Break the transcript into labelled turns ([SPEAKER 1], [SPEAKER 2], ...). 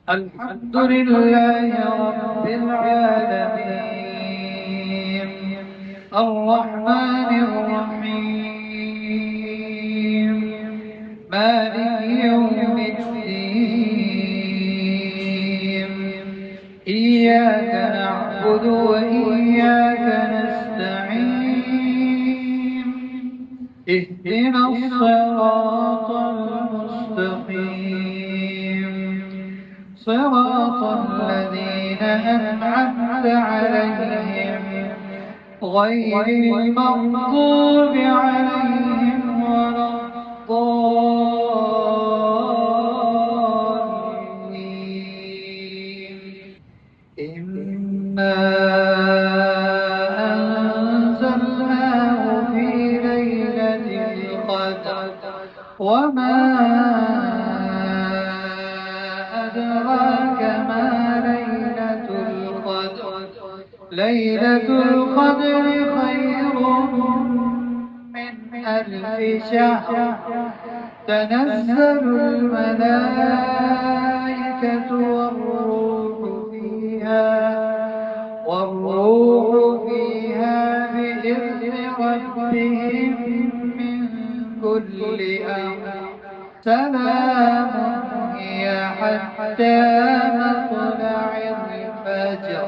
[SPEAKER 1] الحمد لله رب العالمين الرحمن الرحيم مالك يوم الدين إياك نعبد وإياك نستعين اهدنا الصراط المستقيم صراط الذين أنعمت عليهم غير المغضوب عليهم ولا الضالين إنا أنزلناه في ليلة القدر وما أدراك ما ليلة القدر ليلة القدر خير من ألف شهر تنزل الملائكة والروح فيها بإذن ربهم من كل أمر سلام هي حتى مطلع الفجر